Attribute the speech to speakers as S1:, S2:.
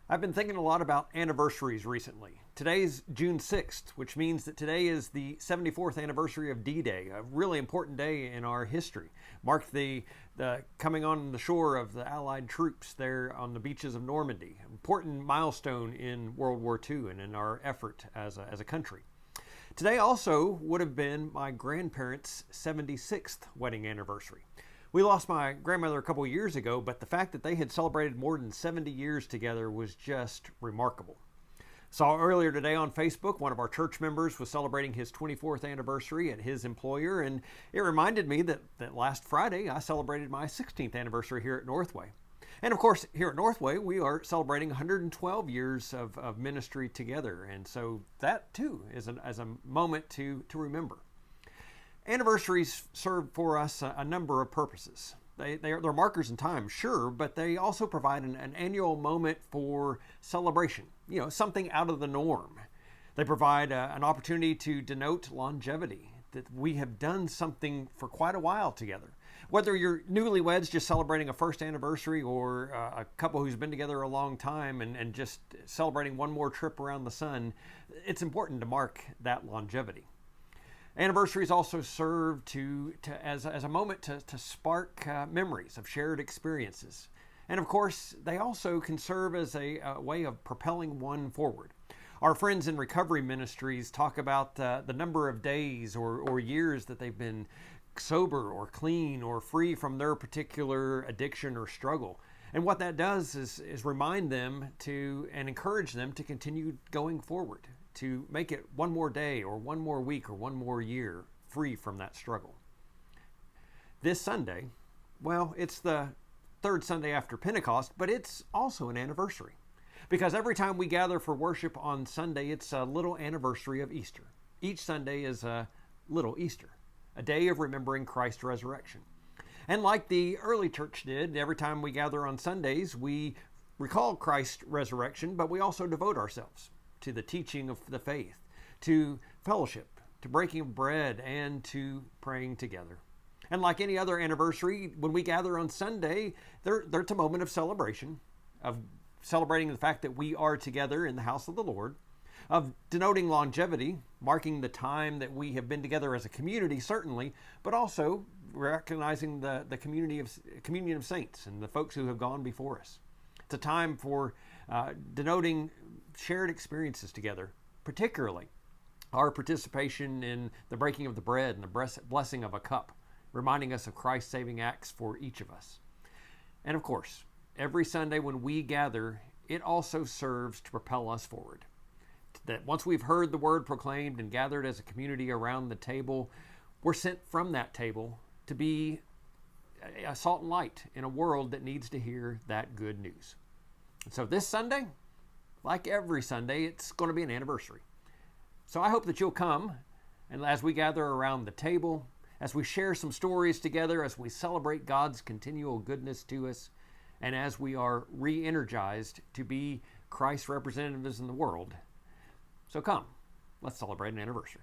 S1: I've been thinking a lot about anniversaries recently. Today's June 6th, which means that today is the 74th anniversary of D-Day, a really important day in our history. Marked the coming on the shore of the Allied troops there on the beaches of Normandy. Important milestone in World War II and in our effort as a country. Today also would have been my grandparents' 76th wedding anniversary. We lost my grandmother a couple of years ago, but the fact that they had celebrated more than 70 years together was just remarkable. Saw earlier today on Facebook, one of our church members was celebrating his 24th anniversary at his employer, and it reminded me that last Friday I celebrated my 16th anniversary here at Northway. And of course, here at Northway, we are celebrating 112 years of ministry together, and so that too is a moment to remember. Anniversaries serve for us a number of purposes. They're markers in time, sure, but they also provide an annual moment for celebration, something out of the norm. They provide an opportunity to denote longevity, that we have done something for quite a while together. Whether you're newlyweds just celebrating a first anniversary or a couple who's been together a long time and just celebrating one more trip around the sun, it's important to mark that longevity. Anniversaries also serve as a moment to spark memories of shared experiences. And of course, they also can serve as a way of propelling one forward. Our friends in recovery ministries talk about the number of days or years that they've been sober or clean or free from their particular addiction or struggle. And what that does is remind them and encourage them to continue going forward, to make it one more day or one more week or one more year free from that struggle. This Sunday, well, it's the third Sunday after Pentecost, but it's also an anniversary. Because every time we gather for worship on Sunday, it's a little anniversary of Easter. Each Sunday is a little Easter, a day of remembering Christ's resurrection. And like the early church did, every time we gather on Sundays, we recall Christ's resurrection, but we also devote ourselves to the teaching of the faith, to fellowship, to breaking of bread, and to praying together. And like any other anniversary, when we gather on Sunday, there's a moment of celebration, of celebrating the fact that we are together in the house of the Lord, of denoting longevity, marking the time that we have been together as a community, certainly, but also recognizing the communion of saints and the folks who have gone before us. It's a time for denoting shared experiences together, particularly our participation in the breaking of the bread and the blessing of a cup, reminding us of Christ's saving acts for each of us. And of course, every Sunday when we gather, it also serves to propel us forward. That once we've heard the word proclaimed and gathered as a community around the table, we're sent from that table to be a salt and light in a world that needs to hear that good news. And so this Sunday, like every Sunday, it's going to be an anniversary. So I hope that you'll come, and as we gather around the table, as we share some stories together, as we celebrate God's continual goodness to us, and as we are re-energized to be Christ's representatives in the world. So come, let's celebrate an anniversary.